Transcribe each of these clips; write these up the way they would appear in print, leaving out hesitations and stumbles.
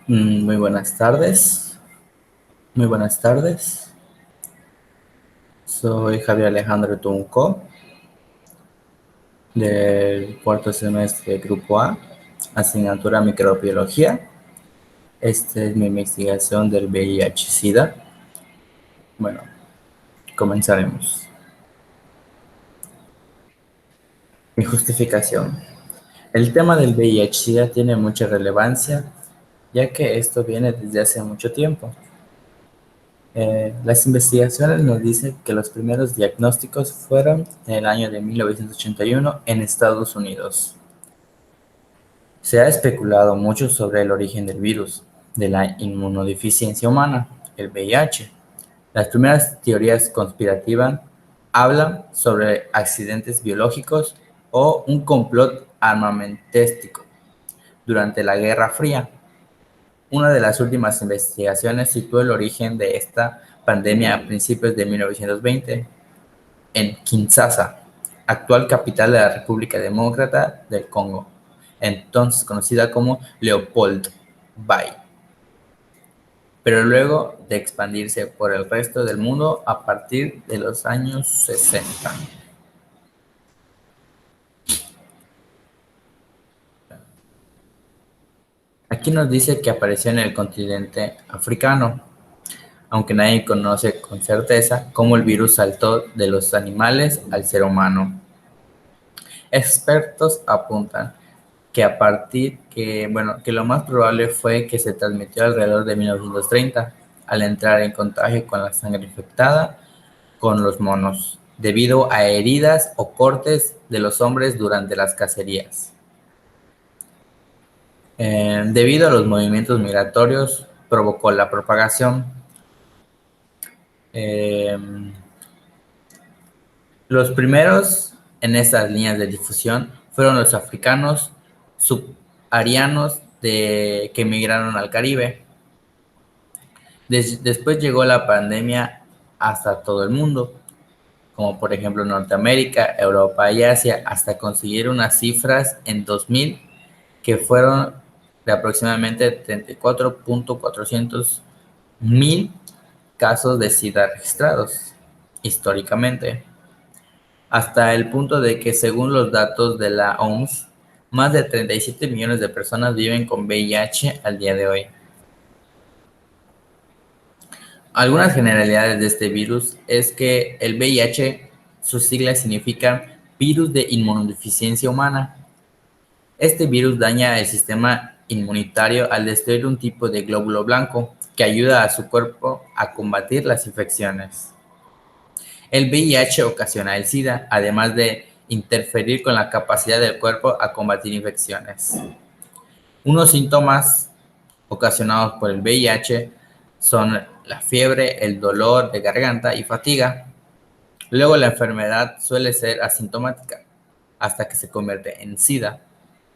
Muy buenas tardes. Muy buenas tardes. Soy Javier Alejandro Tunco del cuarto semestre Grupo A, asignatura Microbiología. Esta es mi investigación del VIH-Sida. Bueno, comenzaremos. Mi justificación. El tema del VIH-Sida tiene mucha relevancia, ya que esto viene desde hace mucho tiempo. Las investigaciones nos dicen que los primeros diagnósticos fueron en el año de 1981 en Estados Unidos. Se ha especulado mucho sobre el origen del virus, de la inmunodeficiencia humana, el VIH. Las primeras teorías conspirativas hablan sobre accidentes biológicos o un complot armamentístico durante la Guerra Fría. Una de las últimas investigaciones situó el origen de esta pandemia a principios de 1920 en Kinshasa, actual capital de la República Demócrata del Congo, entonces conocida como Leopold-Bay, pero luego de expandirse por el resto del mundo a partir de los años 60. Aquí nos dice que apareció en el continente africano, aunque nadie conoce con certeza cómo el virus saltó de los animales al ser humano. Expertos apuntan que a partir que lo más probable fue que se transmitió alrededor de 1930 al entrar en contagio con la sangre infectada con los monos, debido a heridas o cortes de los hombres durante las cacerías. Debido a los movimientos migratorios, provocó la propagación. Eh, los primeros en estas líneas de difusión fueron los africanos subsaharianos que emigraron al Caribe. Después llegó la pandemia hasta todo el mundo, como por ejemplo Norteamérica, Europa y Asia, hasta conseguir unas cifras en 2000 que fueron de aproximadamente 34.400.000 casos de SIDA registrados históricamente, hasta el punto de que según los datos de la OMS, más de 37 millones de personas viven con VIH al día de hoy. Algunas generalidades de este virus es que el VIH, sus siglas significan virus de inmunodeficiencia humana. Este virus daña el sistema inmunitario al destruir un tipo de glóbulo blanco que ayuda a su cuerpo a combatir las infecciones. El VIH ocasiona el SIDA, además de interferir con la capacidad del cuerpo a combatir infecciones. Unos síntomas ocasionados por el VIH son la fiebre, el dolor de garganta y fatiga. Luego la enfermedad suele ser asintomática hasta que se convierte en SIDA.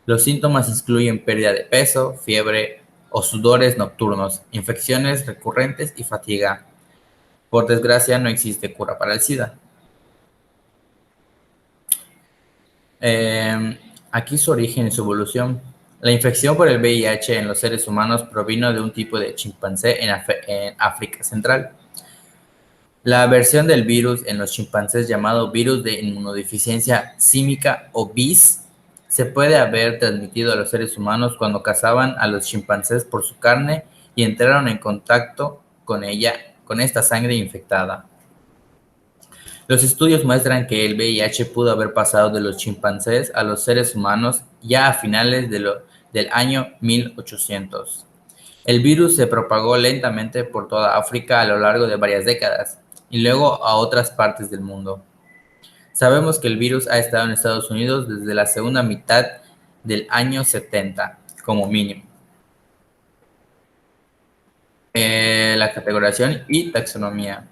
Los síntomas incluyen pérdida de peso, fiebre o sudores nocturnos, infecciones recurrentes y fatiga. Por desgracia, no existe cura para el SIDA. Aquí su origen y su evolución. La infección por el VIH en los seres humanos provino de un tipo de chimpancé en África Central. La versión del virus en los chimpancés llamado virus de inmunodeficiencia símica o VIS se puede haber transmitido a los seres humanos cuando cazaban a los chimpancés por su carne y entraron en contacto con esta sangre infectada. Los estudios muestran que el VIH pudo haber pasado de los chimpancés a los seres humanos ya a finales del año 1800. El virus se propagó lentamente por toda África a lo largo de varias décadas y luego a otras partes del mundo. Sabemos que el virus ha estado en Estados Unidos desde la segunda mitad del año 70, como mínimo. La categorización y taxonomía.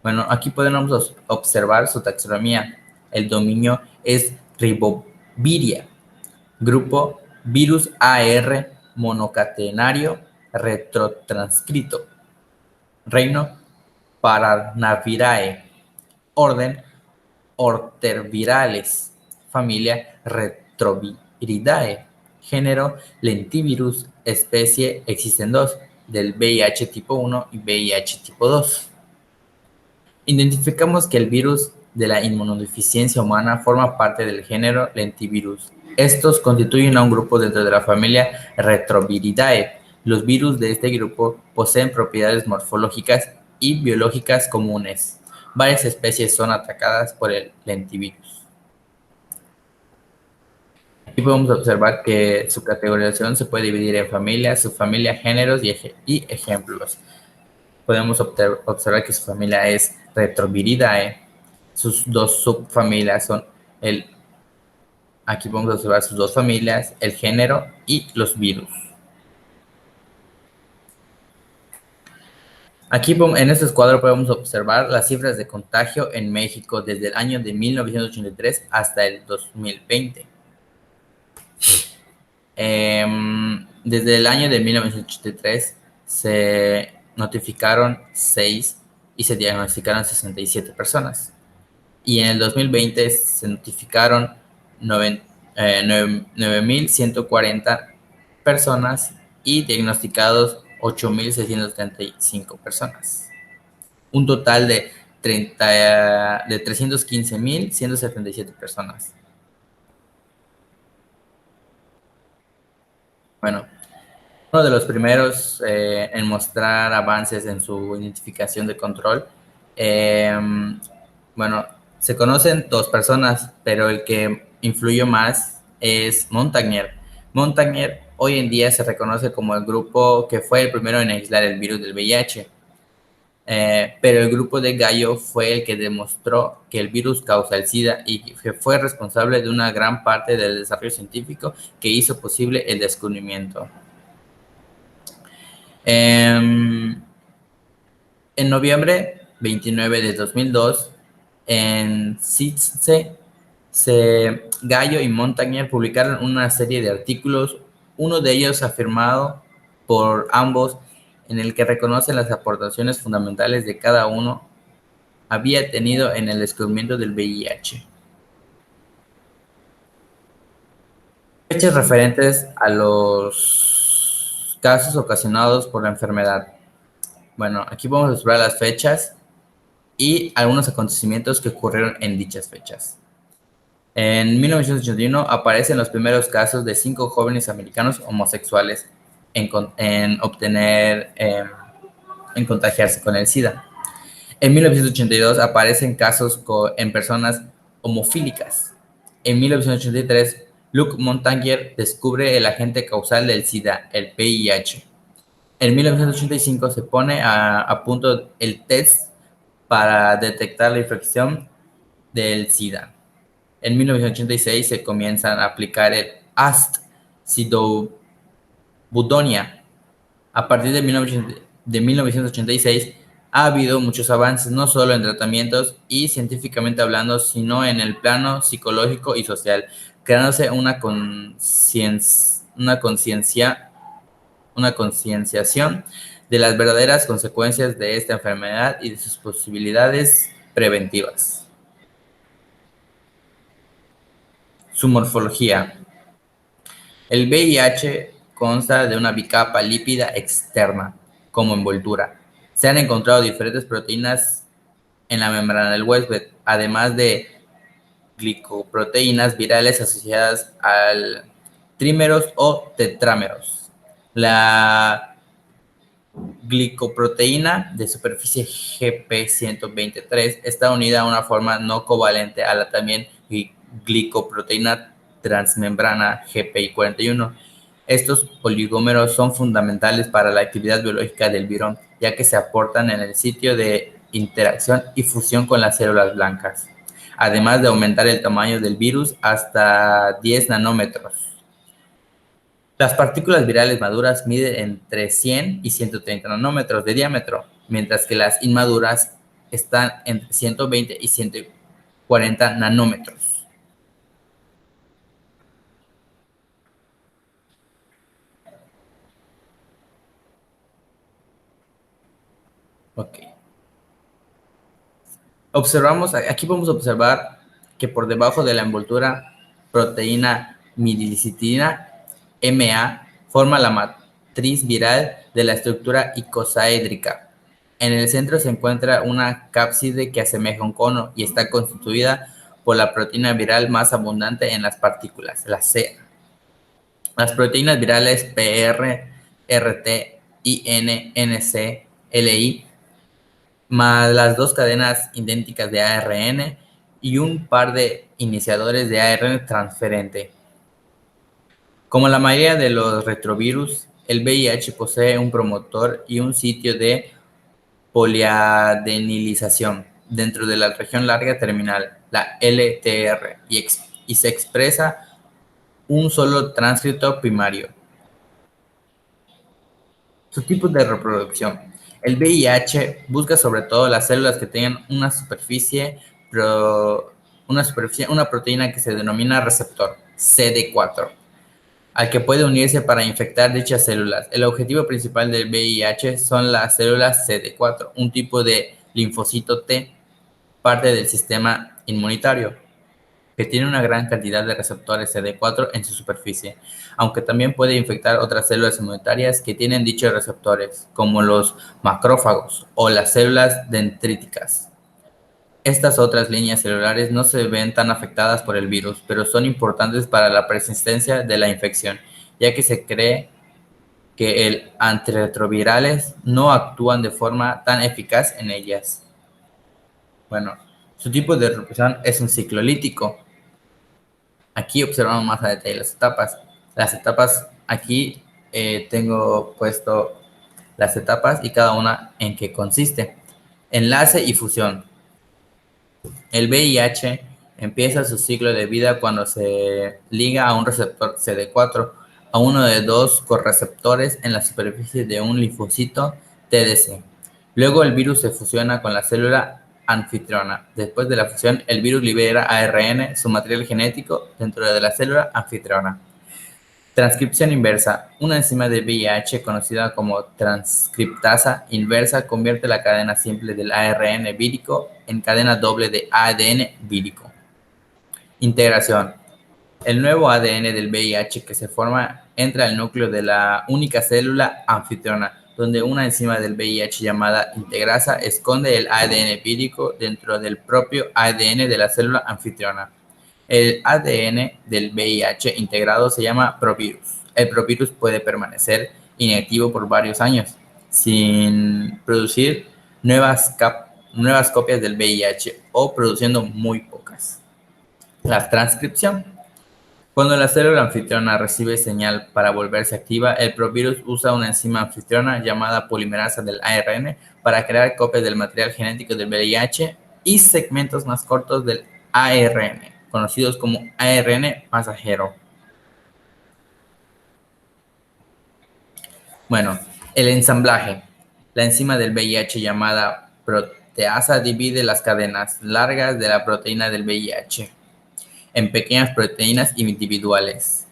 Bueno, aquí podemos observar su taxonomía. El dominio es Riboviria, grupo virus AR monocatenario retrotranscrito, reino Parnavirae, orden Ortervirales, familia Retroviridae, género, lentivirus, especie, existen dos, del VIH tipo 1 y VIH tipo 2. Identificamos que el virus de la inmunodeficiencia humana forma parte del género lentivirus. Estos constituyen a un grupo dentro de la familia Retroviridae. Los virus de este grupo poseen propiedades morfológicas y biológicas comunes. Varias especies son atacadas por el lentivirus. Aquí podemos observar que su categorización se puede dividir en familias, subfamilias, géneros y ejemplos. Podemos observar que su familia es Retroviridae. Sus dos subfamilias son aquí podemos observar sus dos familias, el género y los virus. Aquí en este cuadro podemos observar las cifras de contagio en México desde el año de 1983 hasta el 2020. Desde el año de 1983 se notificaron 6 y se diagnosticaron 67 personas. Y en el 2020 se notificaron 9.140 personas y diagnosticados 8.635 personas. Un total de 315.177 personas. Bueno, uno de los primeros en mostrar avances en su identificación de control. Bueno, se conocen dos personas, pero el que influyó más es Montagnier. Montagnier hoy en día se reconoce como el grupo que fue el primero en aislar el virus del VIH. Pero el grupo de Gallo fue el que demostró que el virus causa el SIDA y que fue responsable de una gran parte del desarrollo científico que hizo posible el descubrimiento. En noviembre 29 de 2002, en Science, Gallo y Montagnier publicaron una serie de artículos, uno de ellos afirmado por ambos, en el que reconocen las aportaciones fundamentales de cada uno había tenido en el descubrimiento del VIH. Fechas referentes a los casos ocasionados por la enfermedad. Bueno, aquí vamos a observar las fechas y algunos acontecimientos que ocurrieron en dichas fechas. En 1981 aparecen los primeros casos de 5 jóvenes americanos homosexuales en contagiarse con el SIDA. En 1982 aparecen casos en personas homofílicas. En 1983, Luc Montagnier descubre el agente causal del SIDA, el VIH. En 1985 se pone a punto el test para detectar la infección del SIDA. En 1986 se comienzan a aplicar el Ast-Sidobudonia. A partir de 1986 ha habido muchos avances, no solo en tratamientos y científicamente hablando, sino en el plano psicológico y social, creándose una concienciación de las verdaderas consecuencias de esta enfermedad y de sus posibilidades preventivas. Su morfología. El VIH consta de una bicapa lípida externa, como envoltura. Se han encontrado diferentes proteínas en la membrana del huésped, además de glicoproteínas virales asociadas al trímeros o tetrámeros. La glicoproteína de superficie GP123 está unida a una forma no covalente a la también glicoproteína transmembrana GPI41. Estos oligómeros son fundamentales para la actividad biológica del virón, ya que se aportan en el sitio de interacción y fusión con las células blancas, además de aumentar el tamaño del virus hasta 10 nanómetros. Las partículas virales maduras miden entre 100 y 130 nanómetros de diámetro, mientras que las inmaduras están entre 120 y 140 nanómetros. Ok. Aquí podemos observar que por debajo de la envoltura proteína midilicitina MA forma la matriz viral de la estructura icosaédrica. En el centro se encuentra una cápside que asemeja un cono y está constituida por la proteína viral más abundante en las partículas, la C. Las proteínas virales PR, RT, IN, NC, LI, más las dos cadenas idénticas de ARN y un par de iniciadores de ARN transferente. Como la mayoría de los retrovirus, el VIH posee un promotor y un sitio de poliadenilización dentro de la región larga terminal, la LTR, y se expresa un solo transcripto primario. Sus tipos de reproducción. El VIH busca sobre todo las células que tengan una proteína que se denomina receptor, CD4, al que puede unirse para infectar dichas células. El objetivo principal del VIH son las células CD4, un tipo de linfocito T, parte del sistema inmunitario, que tiene una gran cantidad de receptores CD4 en su superficie, aunque también puede infectar otras células inmunitarias que tienen dichos receptores, como los macrófagos o las células dendríticas. Estas otras líneas celulares no se ven tan afectadas por el virus, pero son importantes para la persistencia de la infección, ya que se cree que el antirretrovirales no actúan de forma tan eficaz en ellas. Bueno, su tipo de reproducción es un ciclo lítico. Aquí observamos más a detalle las etapas. Las etapas, aquí tengo puesto las etapas y cada una en qué consiste. Enlace y fusión. El VIH empieza su ciclo de vida cuando se liga a un receptor CD4 a uno de dos correceptores en la superficie de un linfocito TDC. Luego el virus se fusiona con la célula anfitriona. Después de la fusión, el virus libera ARN, su material genético, dentro de la célula anfitriona. Transcripción inversa. Una enzima de VIH conocida como transcriptasa inversa convierte la cadena simple del ARN vírico en cadena doble de ADN vírico. Integración. El nuevo ADN del VIH que se forma entra al núcleo de la única célula anfitriona, donde una enzima del VIH llamada integrasa esconde el ADN vírico dentro del propio ADN de la célula anfitriona. El ADN del VIH integrado se llama provirus. El provirus puede permanecer inactivo por varios años sin producir nuevas copias del VIH o produciendo muy pocas. La transcripción. Cuando la célula anfitriona recibe señal para volverse activa, el provirus usa una enzima anfitriona llamada polimerasa del ARN para crear copias del material genético del VIH y segmentos más cortos del ARN, conocidos como ARN pasajero. Bueno, el ensamblaje. La enzima del VIH llamada proteasa divide las cadenas largas de la proteína del VIH en pequeñas proteínas individuales.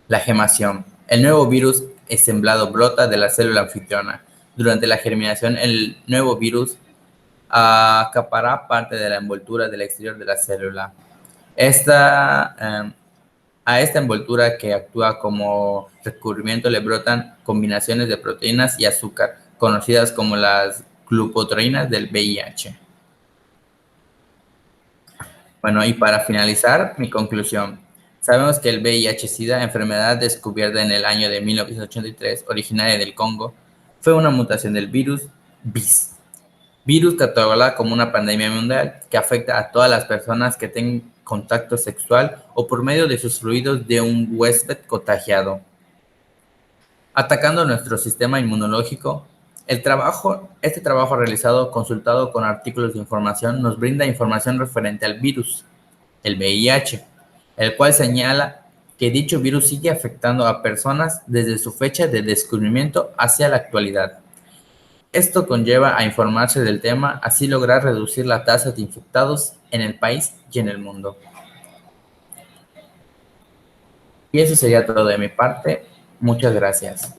La gemación. El nuevo virus ensamblado brota de la célula anfitriona. Durante la germinación, el nuevo virus acapará parte de la envoltura del exterior de la célula. A esta envoltura que actúa como recubrimiento le brotan combinaciones de proteínas y azúcar, conocidas como las glucoproteínas del VIH. Bueno, y para finalizar, mi conclusión. Sabemos que el VIH-Sida, enfermedad descubierta en el año de 1983, originaria del Congo, fue una mutación del virus BIS. Virus catalogada como una pandemia mundial que afecta a todas las personas que tengan contacto sexual o por medio de sus fluidos de un huésped contagiado. Atacando nuestro sistema inmunológico, este trabajo realizado consultado con artículos de información nos brinda información referente al virus, el VIH, el cual señala que dicho virus sigue afectando a personas desde su fecha de descubrimiento hacia la actualidad. Esto conlleva a informarse del tema, así lograr reducir la tasa de infectados en el país y en el mundo. Y eso sería todo de mi parte. Muchas gracias.